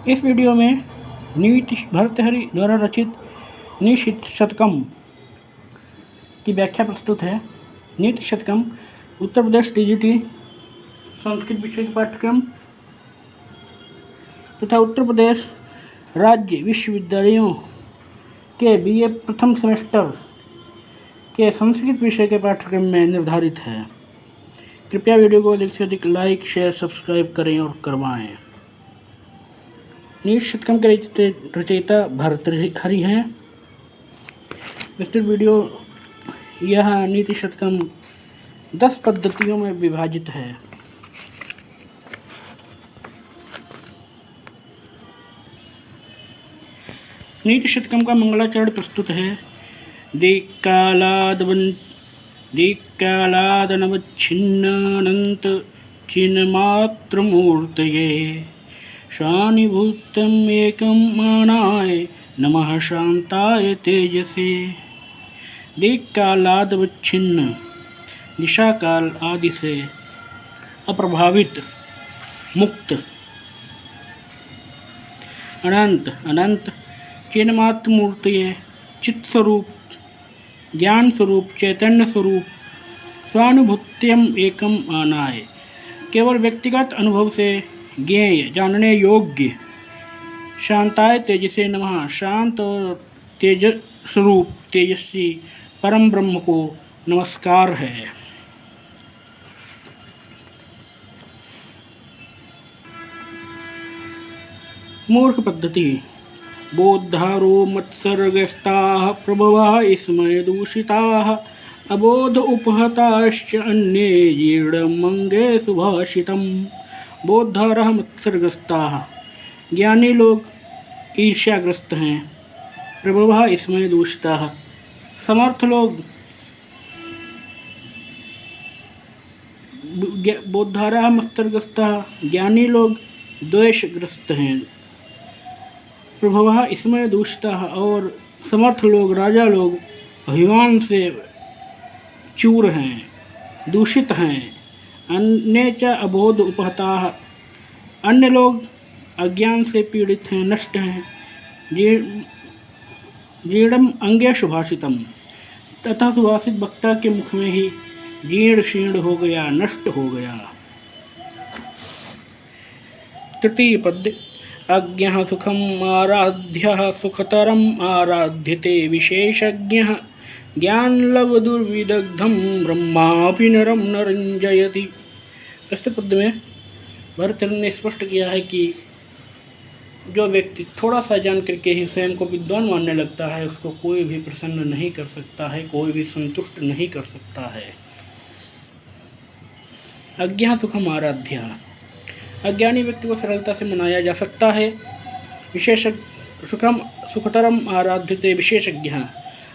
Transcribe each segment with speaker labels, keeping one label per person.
Speaker 1: इस वीडियो में नीति भर्तृहरि द्वारा रचित नीतिशतकम की व्याख्या प्रस्तुत है। नीतिशतकम उत्तर प्रदेश टीजीटी संस्कृत विषय के पाठ्यक्रम तथा उत्तर प्रदेश राज्य विश्वविद्यालयों के बीए प्रथम सेमेस्टर के संस्कृत विषय के पाठ्यक्रम में निर्धारित है। कृपया वीडियो को अधिक से अधिक लाइक, शेयर, सब्सक्राइब करें और करवाएं। नीतिशतकम के रचयिता भर्तृहरि हैं। विस्तृत वीडियो यह नीतिशतकम 10 पद्धतियों में विभाजित है। नीतिशतकम का मंगलाचरण प्रस्तुत है। दिक्कालादनवच्छिन्नानंत चिन्मात्रमूर्तये शानिभूतम् एकं मानाय नमः शांताय तेजसे। दिक्कालादवच्छिन्न दिशा काल आदि से अप्रभावित, मुक्त। अनंत चिन्मात्र मूर्तये चित्त स्वरूप, ज्ञान स्वरूप, चैतन्य स्वरूप। स्वानुभूत्यम एकम आनाय केवल व्यक्तिगत अनुभव से ज्ञेय, जानने योग्य। शांताय तेजसे नमः शांत और तेज स्वरूप, तेजस्वी परम ब्रह्म को नमस्कार है। मूर्ख पद्धति। बोद्धारो मत्सर्गस्ताः प्रभवः स्मय दूषिताः अबोध उपहताश्च अन्ये जीर्णमंगे सुभाषितम्। बोद्धारः मत्सर्गस्ताः ज्ञानी लोग ईर्ष्याग्रस्त हैं। प्रभवः स्मय दूषिताः समर्थ लोग। बोद्धारः मत्सर्गस्ताः ज्ञानी लोग द्वेषग्रस्त हैं। प्रभवः स्मय दूषिताः और समर्थ लोग, राजा लोग अभिमान से चूर हैं, दूषित हैं। अन्य च अबोध उपहताः अन्य लोग अज्ञान से पीड़ित हैं, नष्ट हैं। जीर्णम अंगे सुभाषितम तथा सुभाषित वक्ता के मुख में ही जीर्ण शीर्ण हो गया, नष्ट हो गया। तृतीय पद्य। अज्ञः सुखम आराध्यः सुखतरम आराध्यते विशेषज्ञः ज्ञानलब्धुर्विदग्धं ब्रह्मापि नरम न रंजयति। प्रस्तुत पद्य में भर्तृहरि ने स्पष्ट किया है कि जो व्यक्ति थोड़ा सा जान करके ही स्वयं को विद्वान मानने लगता है, उसको कोई भी प्रसन्न नहीं कर सकता है, कोई भी संतुष्ट नहीं कर सकता है। अज्ञः सुखम आराध्यः अज्ञानी व्यक्ति को सरलता से मनाया जा सकता है। विशेष सुखम सुखतरम आराध्यते विशेषज्ञः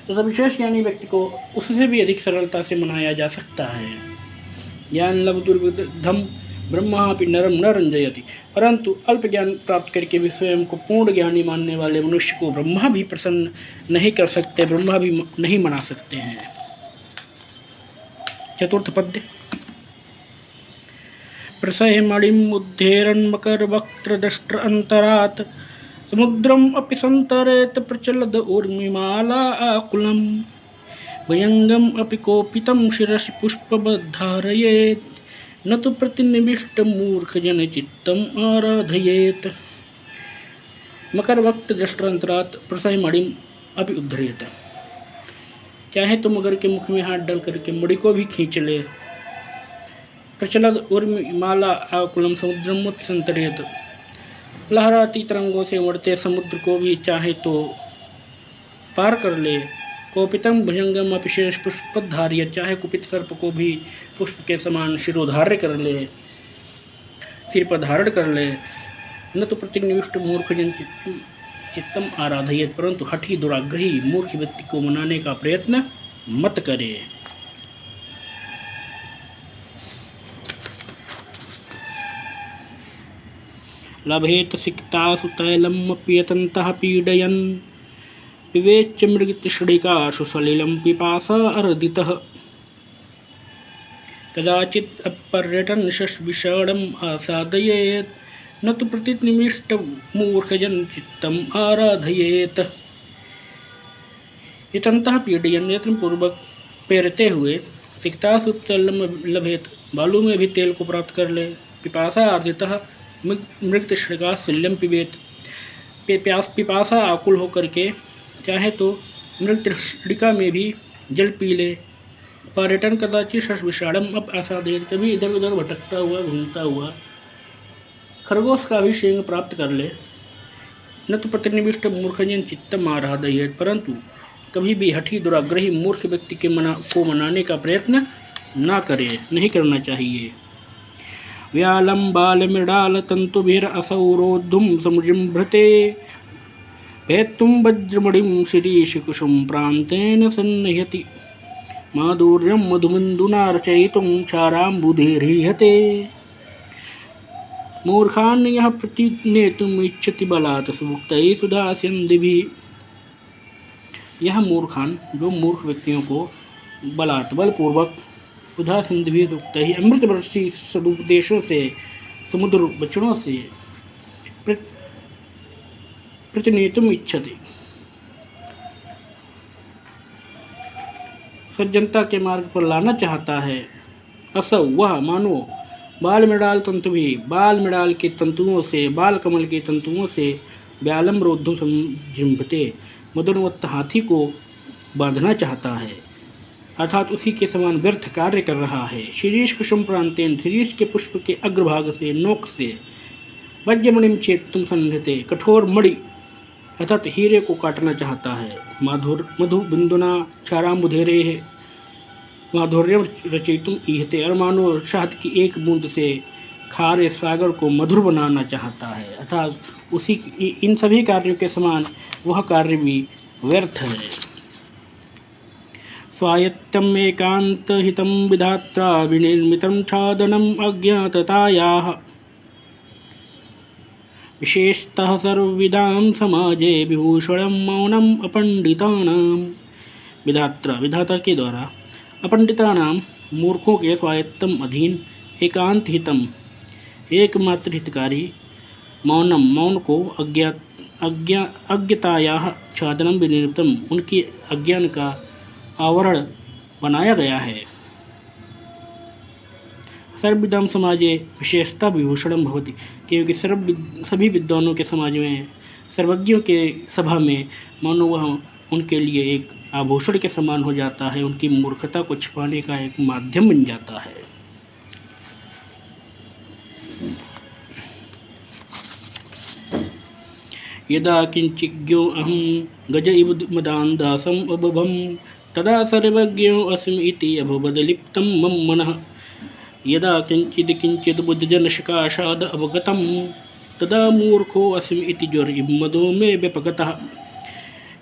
Speaker 1: तथा विशेष ज्ञानी व्यक्ति को उससे भी अधिक सरलता से मनाया जा सकता है। ज्ञान लब्धुर्विदग्धं ब्रह्मापि नरम न रंजयति परंतु अल्प ज्ञान प्राप्त करके भी स्वयं को पूर्ण ज्ञानी मानने वाले मनुष्य को ब्रह्मा भी प्रसन्न नहीं कर सकते, ब्रह्मा भी नहीं मना सकते हैं। चतुर्थ पद्य। प्रसयमणिम् उद्धेरन् मकरवक्त्रदष्ट्र अन्तरात् समुद्रम् अपि सन्तरेत प्रचलद ऊर्मिमाला आकुलं भयङ्गम् अपि कोपितं शिरसि पुष्पबद्धारयेत् न तु प्रतिनिविष्टं मूर्खजनचित्तम् आराधयेत्। मकरवक्त्रदष्ट्रान्तरात् प्रसयमणिम् अपि उद्धरेत चाहे तो मगर के मुख में हाथ डाल करके मणि को भी खींच ले। प्रचलद उर्मिमाला आकुलम समुद्रम संतरेत लहराती तरंगों से उड़ते समुद्र को भी चाहे तो पार कर ले। कोपितम भुजंगम अपिशेष पुष्पधार्य चाहे कुपित सर्प को भी पुष्प के समान शिरोधार्य कर ले, सिर पर धारण कर ले। न तो प्रतिनिविष्ट मूर्ख जन चित्तम आराधयेत परंतु हठी दुराग्रही मूर्ख व्यक्ति को मनाने का प्रयत्न मत करे। लभेत सिक्तासु तैलमप्यतन्तः पीडयन् पिबेच्च मृगतृष्णिकासु सलिलं पिपासा अर्दितः। कदाचित् अपर्यटन् विषाणम् आसादयेत् न तो प्रतिनिविष्ट मूर्खजन चित्तम आराधयेत। इतंतः पीडयन् यत्नपूर्वक पैरते हुए सिक्ता सुप्तलम लभेत, बालू में भी तेल को प्राप्त कर ले। पिपासा आर्दितः मृग तृष्णिका शल्यम पिबेत, पिपासा आकुल होकर के चाहे तो मृग तृष्णिका में भी जल पी ले। पर्यटन कदाचित शश विषाणम अब आसादेत, कभी इधर उधर भटकता हुआ घूमता हुआ खरगोश का भी शेंग प्राप्त कर ले। न तो प्रतिनिविष्ट मूर्खजन चित्तम आराधयेत, परंतु कभी भी हठी दुराग्रही मूर्ख व्यक्ति के को मनाने का प्रयत्न ना करे, नहीं करना चाहिए। व्यालम बाल मृडाल तंतुभिर असौरोद्धुम समुजृंभते, भेत्तुम वज्रमणिम शिरीष कुसुम प्रांतेन सन्निहति, माधुर्यम मधुमिन्दुना रचयितुम क्षाराम्बुधेर्हीहते। मूर्खान् यः प्रतिनेतुम् इच्छति बलात् सुमुक्तैः सुदास्यन्दिभिः, यह मूर्खान जो मूर्ख व्यक्तियों को बलपूर्वक सुधा सिंधु भी सुक्त ही अमृत वर्षी सदुपदेशों से समुद्र बचनों से प्रतिनेतुम इच्छति, सज्जनता के मार्ग पर लाना चाहता है। असौ वह मानो बाल मृडाल तंतु भी, बाल मृडाल के तंतुओं से, बाल कमल के तंतुओं से व्यालम रोद्धुम संजिम्भते, मदोन्मत्त हाथी को बांधना चाहता है, अर्थात उसी के समान व्यर्थ कार्य कर रहा है। शीरीष कुसुम प्रांतेन, शीरीष के पुष्प के अग्रभाग से, नोक से, वज्रमणिम चेत्तुम सन्निहते, कठोर मणि अर्थात हीरे को काटना चाहता है। मधु बिंदुना क्षाराम्बुधेरे, माधुर्यम रचयितुम ईहते, और मानो शहद की एक बूंद से खारे सागर को मधुर बनाना चाहता है, अर्थात उसी इन सभी कार्यों के समान वह कार्य भी व्यर्थ है। स्वायत्तम एकांत हितम विधात्रा विनिर्मितम छादनम अज्ञाततायाः, विशेषतः सर्वविदां समाजे विभूषणम मौनम अपंडितानां। विधाता के द्वारा अपंडितानां मूर्खों के स्वायत्तम अधीन, एकांत हितम एकमात्र हितकारी, मौनम मौन को, अज्ञतायाः छादनम विनिर्मितम उनकी अज्ञान का आवरण बनाया गया है। सर्वविदां समाजे विशेषता विभूषणम भवति, क्योंकि सभी विद्वानों के समाज में, सर्वज्ञों के सभा में मानो वह उनके लिए एक आभूषण के समान हो जाता है, उनकी मूर्खता को छिपाने का एक माध्यम बन जाता है। यदा किंचिज्ञो अहं गज इव मदान्दासम् अबभं, तदा सर्वज्ञो अस्मि इति अभवदलिप्तं मम मनः। यदा किंचिद बुद्धिजनशकाशाद अवगतं, तदा मूर्खो अस्मि इति ज्वर इव मदो मे व्यपगतः।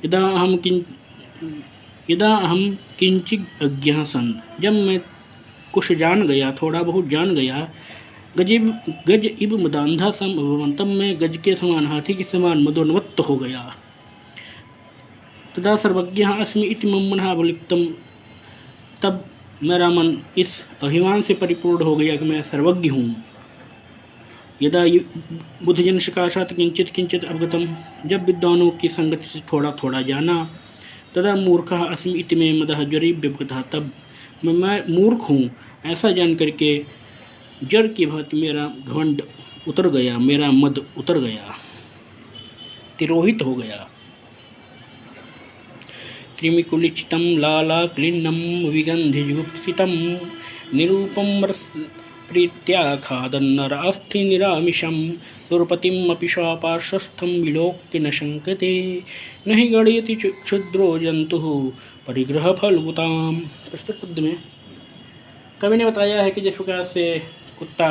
Speaker 1: यदा अहम किंचित अज्ञः सन, जब मैं कुछ जान गया, थोड़ा बहुत जान गया, गज इव मदांधा सम अभवं, तब मैं गज के समान, हाथी के समान मदोन्मत्त हो गया। तदा सर्वज्ञः अस्मि इति मम मनः अवलिप्तम, तब मेरा मन इस अभिमान से परिपूर्ण हो गया कि मैं सर्वज्ञ हूँ। यदा बुद्धजन सकाशात किंचित किंचित अवगतम, जब विद्वानों की संगति से थोड़ा थोड़ा जाना, तदा मूर्खः अस्मि इति मे मदः ज्वरी व्यपगतः, तब मैं मूर्ख हूँ ऐसा जान करके जड़ की भांति मेरा घमंड उतर गया, मेरा मद उतर गया, तिरोहित हो गया। कृमिकुलिचितं लालाक्लिन्नं विगन्धिजुगुप्सितं, निरूपं प्रीत्या खादन्नरास्थि निरामिषं, सुरपतिम् अपि पार्श्वस्थं विलोक्य न शङ्कते, न हि गणयति क्षुद्रो जन्तुः परिग्रह फलभूताम्। प्रस्तुत पद्य में कवि ने बताया है कि जिस प्रकार से कुत्ता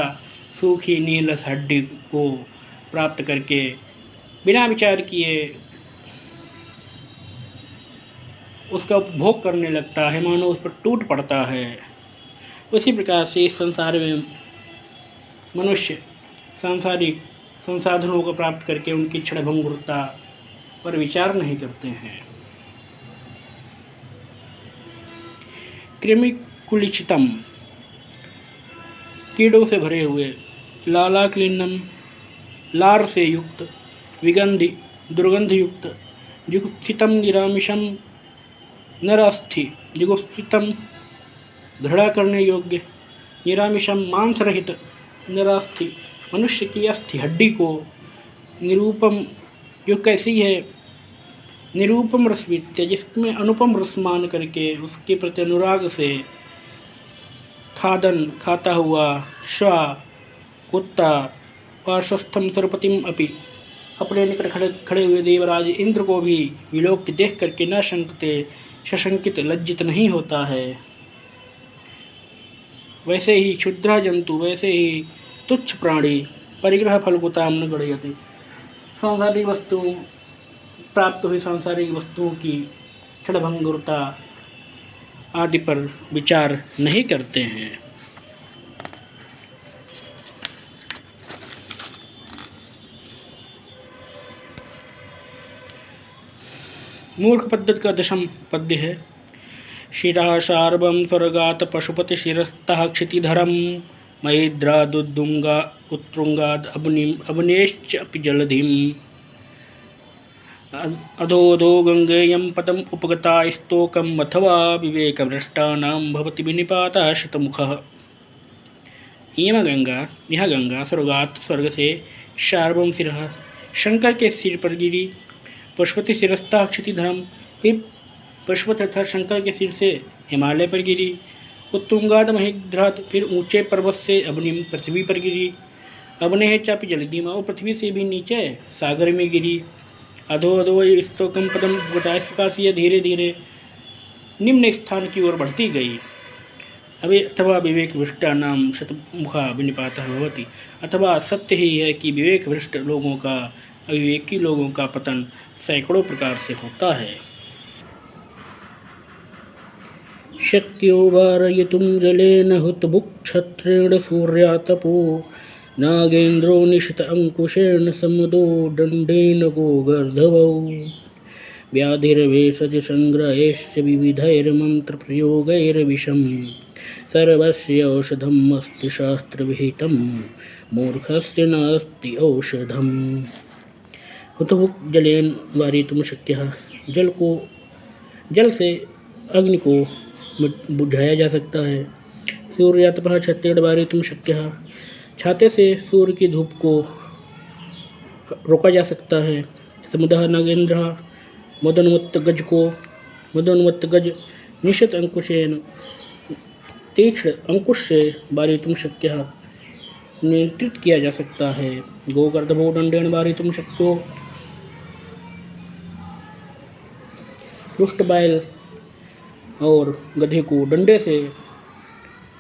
Speaker 1: सूखी नीलस हड्डी को प्राप्त करके बिना विचार किए उसका उपभोग करने लगता है, मानो उस पर टूट पड़ता है, उसी प्रकार से इस संसार में मनुष्य सांसारिक संसाधनों को प्राप्त करके उनकी क्षणभंगुरता पर विचार नहीं करते हैं। कृमिकुलिचितम कीड़ों से भरे हुए, लालाक्लिन्नम लार से युक्त, विगंधि दुर्गंधयुक्त, जुगुप्सितम निरामिषम नरास्थि, जुगुप्सितम घृणा करने योग्य, निरामिषम मांस रहित, नरास्थि मनुष्य की अस्थि हड्डी को, निरूपम जो कैसी है, निरूपम रसवित्य जिसमें अनुपम रसमान करके उसके प्रति अनुराग से, खादन खाता हुआ, श्वा कुत्ता, पार्श्वस्थम सरपतिम अपि अपने निकट खड़े हुए देवराज इंद्र को भी विलोक देख करके न शंकते सशंकित लज्जित नहीं होता है। वैसे ही क्षुद्र जंतु, वैसे ही तुच्छ प्राणी परिग्रह फलकुताम न गणयते, सांसारिक वस्तुओं प्राप्त हुई सांसारिक वस्तुओं की क्षणभंगुरता आदि पर विचार नहीं करते हैं। मूर्ख पद्धति का दशम पद्य है। शिरा शार्वम स्वर्गात पशुपति शिरस्तः क्षितिधरम महेद्रादुद्दुंगा उत्तुंगाद अवनेश्च अपि जलधिम अधोधो गंगेयं पदम उपगता स्तोकम अथवा विवेकभ्रष्टानां भवति विनिपातः शतमुखः। यह गंगा स्वर्गात स्वर्ग से शार्वम सिरः शंकर के सिर पर गिरी, पशुपति शिरस्ता क्षितिधरम फिर पशुपति तथा शंकर के सिर से हिमालय पर गिरी, उत्तुंगाद महेद्रात फिर ऊंचे पर्वत से अवनिम पृथ्वी पर गिरी, अवनेह चापि जलधिम और पृथ्वी से भी नीचे सागर में गिरी, अधो अधो स्तोकम पदम गोटा, इस प्रकार से यह धीरे धीरे निम्न स्थान की ओर बढ़ती गई। अथवा विवेक भ्रष्टा नाम शतमुखा विनिपातः भवति, अथवा सत्य ही है कि विवेक भ्रष्ट लोगों का, अविवेकी लोगों का पतन सैकड़ों प्रकार से होता है। शक्यो वारयितुं जलेन हुतभुक्क्षत्रेण सूर्यातपो नागेन्द्रो निशित अंकुशेन समुदो दण्डेन गोगर्धवौ व्याधिर्भेषज संग्रहेश्च विविधैर्मन्त्रप्रयोगैर्विषं सर्वस्य औषधम् अस्ति शास्त्रविहितं मूर्खस्य नास्ति औषधम्। हुतभुक् जलेन वारयितुं शक्यः, जल से अग्नि को बुझाया जा सकता है। सूर्यातपः छत्रेण वारयितुं शक्यः, छाते से सूर्य की धूप को रोका जा सकता है। समुदः नागेन्द्रः मदोन्मत्त गज निशित अंकुशेन तीक्ष्ण अंकुश से वारयितुं शक्यः नियंत्रित किया जा सकता है। गोगर्धभो दंडेन वारयितुं शक्यो, रुष्ट बैल और गधे को डंडे से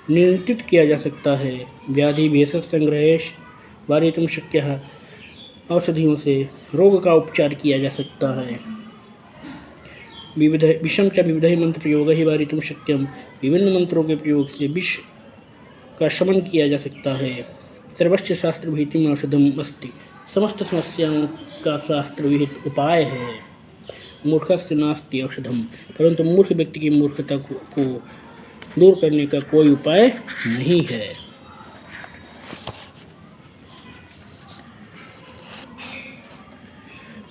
Speaker 1: नियंत्रित किया जा सकता है। व्याधि भेषज संग्रहेश वारयितुं शक्यः, औषधियों से रोग का उपचार किया जा सकता है। विषम च विविध मंत्र प्रयोग ही वारयितुं शक्यम, विभिन्न मंत्रों के प्रयोग से विष का शमन किया जा सकता है। सर्वस्य शास्त्र विहितम् औषधम् अस्ति, समस्त समस्याओं का शास्त्र विहित उपाय है। मूर्खस्य नास्ति औषधम्, परंतु मूर्ख व्यक्ति की मूर्खता को दूर करने का कोई उपाय नहीं है।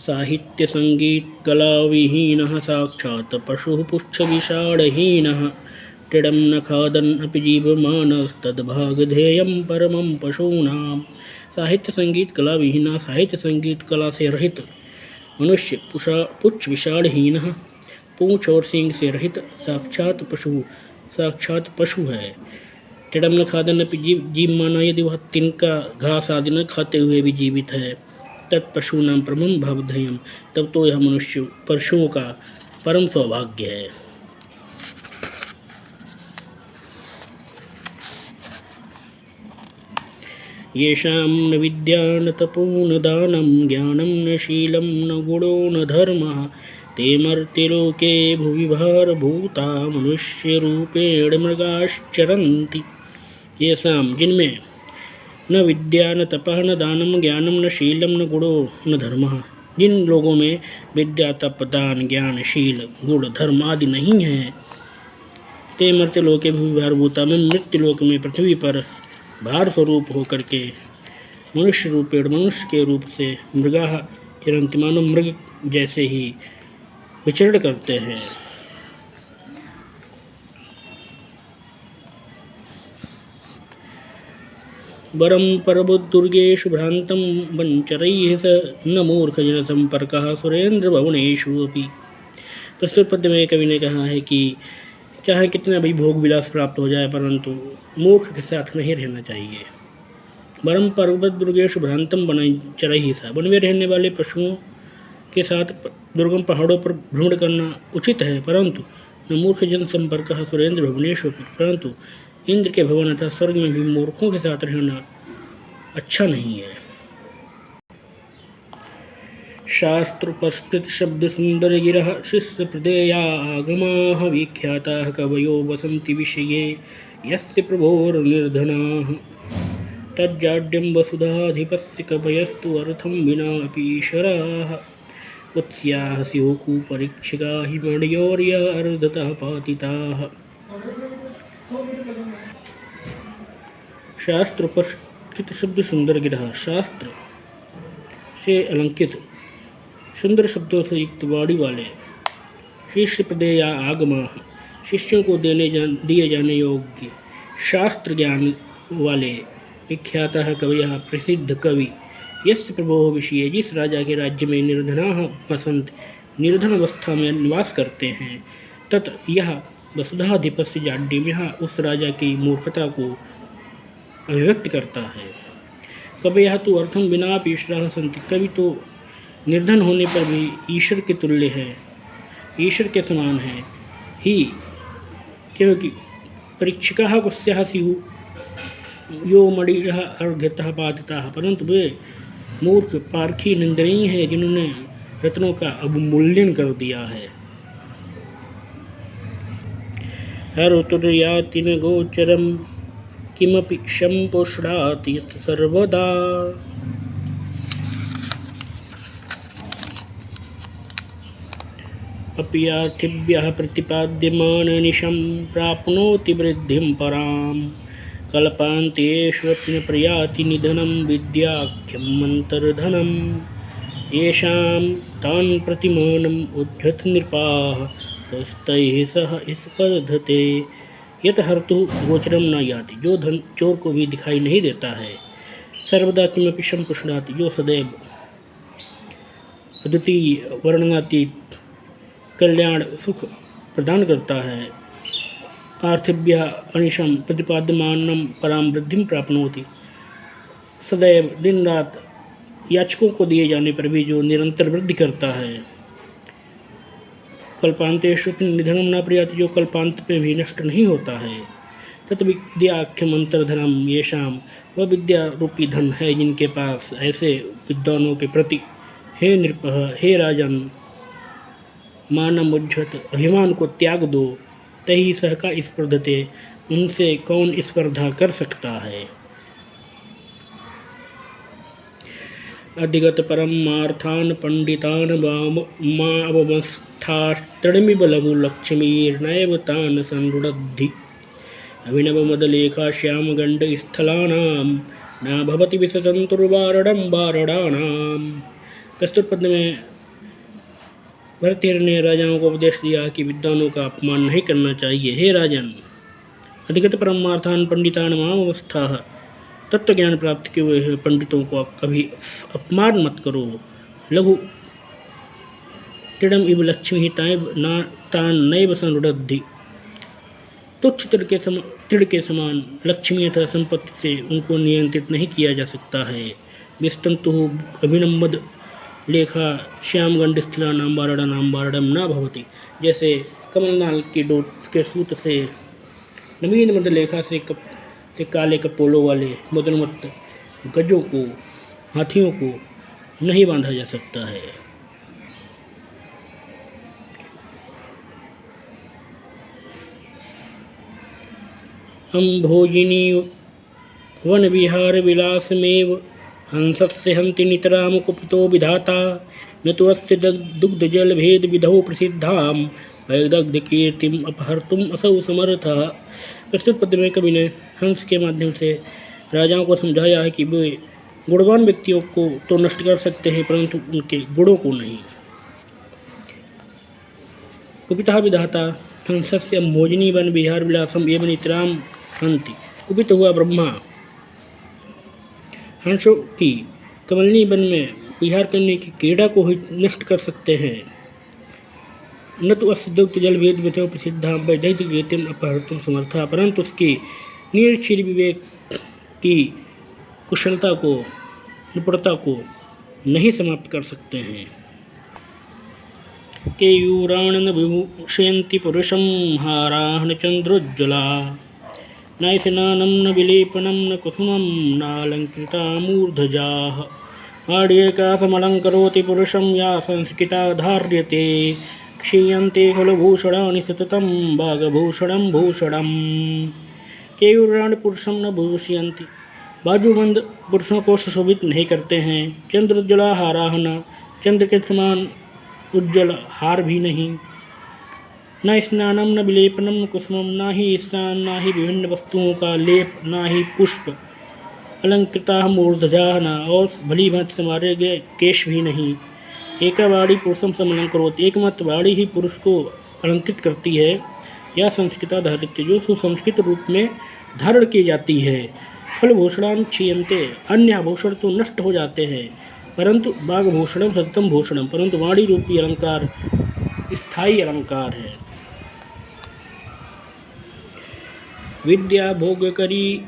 Speaker 1: साहित्य संगीत कला विहीनः साक्षात् पशुः पुच्छ विषाणहीनः टिडं न खादन् अपि जीवमानस्तद्भागधेयं परमं पशूनां। साहित्य संगीत कला विहीना, साहित्य संगीत कला से रहित मनुष्य पुच्छ विषाणहीन, पूंछ और सींग से रहित साक्षात पशु है। टिडम न खादन अपि जीव माना, यदि वह तिनका घास आदि न खाते हुए भी जीवित है, तत्पशु नाम परमं भावधेयम, तब तो यह मनुष्य पशुओं का परम सौभाग्य है। येषां न विद्या न तपो न दानं ज्ञानं न शीलं न गुणो न धर्मः ते मर्त्यलोके भुवि भारभूता मनुष्यरूपेण मृगाश्चरन्ति। येषां जिनमें न विद्या न तपः न दानं ज्ञानं न शीलं न गुणो न धर्मः, जिन लोगों में विद्या तप दान ज्ञान शील गुण धर्म आदि नहीं है, ते मर्त्यलोके भुवि भारभूता में मृत्युलोक में पृथ्वी पर भार स्वरूप होकर के मनुष्य रूपेण मनुष्य के रूप से मृगाः चरन्ति, मानव मृग जैसे ही विचरण करते हैं। वरं परबुद्धुर्गेषु भ्रान्तं वंचरैः स न मूर्खजनसम्पर्कः सुरेन्द्रभवनेषु अपि। प्रस्तुत पद्य में कवि ने कहा है कि चाहे कितना भी भोग विलास प्राप्त हो जाए, परंतु मूर्ख के साथ नहीं रहना चाहिए। वरम पर्वत दुर्गेशु भ्रांतम वनचरैः सा, वन में रहने वाले पशुओं के साथ दुर्गम पहाड़ों पर भ्रमण करना उचित है, परंतु न मूर्ख जन संपर्क सुरेंद्र भुवनेश्वर, परंतु इंद्र के भवन अर्थात स्वर्ग में भी मूर्खों के साथ रहना अच्छा नहीं है। शास्त्रोपस्कृत शब्द सुंदर गिरः शिष्य प्रदेया आगमाः विख्याताः कवयो वसन्ति विषये यस्य प्रभोर्निर्धनाः तज्जाड्यं वसुधाधिपस्य कवयस्तु अर्थं विनापि ईश्वराः कुत्स्याः स्युः हिमण्योर्य अर्धतः पातिताः। शास्त्र उपस्कृत शब्द सुंदर गिरह, शास्त्र से अलंकित सुंदर शब्दों से युक्त वाणी वाले शिष्य प्रदेया आगमा, शिष्यों को दिए जाने योग्य शास्त्र ज्ञान वाले विख्यात कवि, प्रसिद्ध कवि, यस्य प्रभो विषय, जिस राजा के राज्य में निर्धना वसंत निर्धन अवस्था में निवास करते हैं, तत् यह वसुधाधिपस्य जाड्यम, यह उस राजा की मूर्खता को अभिव्यक्त करता है। कवि यह तो अर्थम बिना ईश्वराः संति, कवि तो निर्धन होने पर भी ईश्वर के तुल्य है, ईश्वर के समान है ही, क्योंकि परीक्षिकाः कुत्स्याः स्युः यो मणिः अर्घ्यतः पातिताः, परंतु वे मूर्ख पारखी निंदनीय है जिन्होंने रत्नों का अवमूल्यन कर दिया है। हरुतुर्याति न गोचरम किमपि शंपुष्णाति यत् सर्वदा, अपि यार्थिभ्यः प्रतिपाद्यमाननिशं प्राप्नोति वृद्धिं परां, कल्पान्तेष्वपि न प्रयाति निधनं विद्याख्यं मन्तर्धनं, येषां तान् प्रतिमानम् उद्धत नृपाः तस्तैः सह स्पर्धते, यत हर्तु गोचरम न याति, जो धन चोर को भी दिखाई नहीं देता है, सर्वदा किमपि संपुष्णाति, जो सदैव अद्वितीय वर्णनातीत कल्याण सुख प्रदान करता है, आर्थिभ्य अनिशम प्रतिपाद्यमानम पराम वृद्धिम प्राप्नोति, सदैव दिन रात याचकों को दिए जाने पर भी जो निरंतर वृद्धि करता है, कल्पांतेषु निधनम न प्रयाति, जो कल्पांत पे भी नष्ट नहीं होता है, तत् विद्याख्यम अंतर्धनम येषाम, वह विद्या रूपी धन है जिनके पास, ऐसे विद्वानों के प्रति हे नृपः, हे राजन, मानम उज्झत, अभिमान को त्याग दो, तही सह का स्पर्धते, उनसे कौन स्पर्धा कर सकता है। अधिगत परमार्थान पंडितान मावमस्थास्तृणमिव लघु लक्ष्मीर्नैव तान संरुणद्धि, अभिनव मदलेखा श्याम गंड स्थलानां न भवति विसतंतुर्वारडं वारडानां। प्रस्तुत पद में भरतहरि ने राजाओं को उपदेश दिया कि विद्वानों का अपमान नहीं करना चाहिए। हे राजन, अधिगत परमार्थान पंडितान मामवस्था, तत्व ज्ञान प्राप्त किए हुए पंडितों को आप कभी अपमान मत करो। लघु तिड़म इव लक्ष्मी तान नैव संरुद्धि, तुच्छ तिड़ के समान लक्ष्मी अथवा संपत्ति से उनको नियंत्रित नहीं किया जा सकता है। विस्तंतु अभिनम्बद लेखा श्याम गंड स्थिला नाम बारड़ा नाम बारडम न भवती, जैसे कमलनाल की डोट के सूत से नवीन मद लेखा से काले कपोलों वाले मदनमत गजों को, हाथियों को नहीं बांधा जा सकता है। अम्भोजिनी वन विहार विलासमेव हंसस्य हंति नितराम कुपितो विधाता, न तो अस्य दुग्ध जल भेद विधौ प्रसिद्धाम वैदग्ध कीर्तिम अपहर्तुम असौ समर्थः। प्रस्तुत पद्य में कवि ने हंस के माध्यम से राजाओं को समझाया है कि वे गुणवान व्यक्तियों को तो नष्ट कर सकते हैं परंतु उनके गुणों को नहीं। कुपितः विधाता हंसस्य मोजनी वन विहार विलासम एवं नितराम हंति। कुपित हुआ ब्रह्मा हंसों की कमलनी वन में विहार करने की क्रीड़ा को ही नष्ट कर सकते हैं। न तो असिद्धोक्त जल वेद विधो प्रसिद्धा वैदैत गेतिम अपहर्तुम समर्था, परंतु उसकी निरक्षीर विवेक की कुशलता को निपुणता को नहीं समाप्त कर सकते हैं। केयूराणन विभूषयन्ति पुरुषं हाराहन चंद्रोज्ज्वला, न स्नानं न विलेपनं न कुसुमं नालंकृता मूर्धजाः। आड्येकासमलङ्करोति पुरुषं या संस्कृता धार्यते, क्षीयन्ते खलु भूषणानि सततं वागभूषणं भूषणम्। केयूराणि पुरुषं न भूषयन्ति, बाजूबंद पुरुषों को सुशोभित नहीं करते हैं। चंद्रोज्ज्वला हाराहन, चंद्र के समान उज्ज्वल हार भी नहीं। न स्नानम न विलेपनम न कुसुमम, ना ही स्नान ना ही विभिन्न वस्तुओं का लेप ना ही पुष्प। अलंकृता मूर्धजा, न और भली भांति संवारे गए केश भी नहीं। एकावाड़ी पुरुषम समलंकरोति, एकमात्र वाड़ी ही पुरुष को अलंकृत करती है। यह संस्कृता धारित्य, जो सुसंस्कृत रूप में धारण की जाती है। फलभूषणान क्षीयन्ते, अन्य आभूषण तो नष्ट हो जाते हैं परंतु वागभूषणम सततम भूषणम, परंतु वाणी रूपी अलंकार स्थायी अलंकार है। विद्या भोग करी,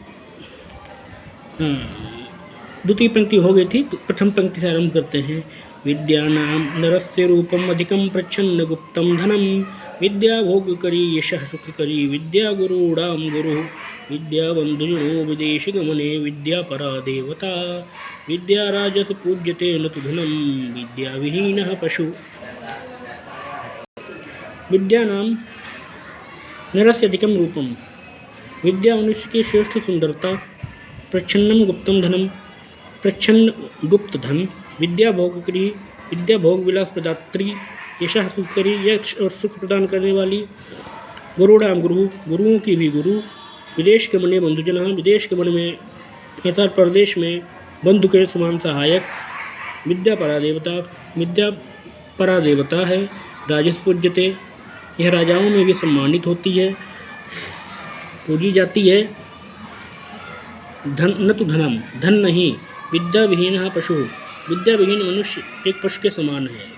Speaker 1: द्वितीय पंक्ति हो गई थी तो प्रथम पंक्ति से आरंभ करते हैं। विद्या नाम नरस्य रूपम अधिकम प्रच्छन्न गुप्तम धनम, विद्या भोग करी यशः सुख करी, विद्या गुरूणाम गुरु, विद्या बंधुजनो विदेश गमने, विद्या परा देवता, विद्या राजस पूज्यते न तु धनम, विद्या विहीनः पशु। विद्या नाम नरस्य अधिकम रूपम, विद्या मनुष्य की श्रेष्ठ सुंदरता। प्रच्छन्नम गुप्तम धनम, प्रच्छन्न गुप्त धन। विद्या भोग करी, विद्या भोग विलास प्रदात्री। यशः सुख करी, यश और सुख प्रदान करने वाली। गुरुणाम गुरु, गुरुओं की भी गुरु। विदेश गमने बंधुजना, विदेश गमन में अर्थात प्रदेश में बंधु के समान सहायक। विद्या परा देवता, विद्या परा देवता है। राजस पूज्यते, यह राजाओं में भी सम्मानित होती है, पूजी जाती है। धन न तो धनम, धन नहीं। विद्या विहीन पशु, विद्या विहीन मनुष्य एक पशु के समान है।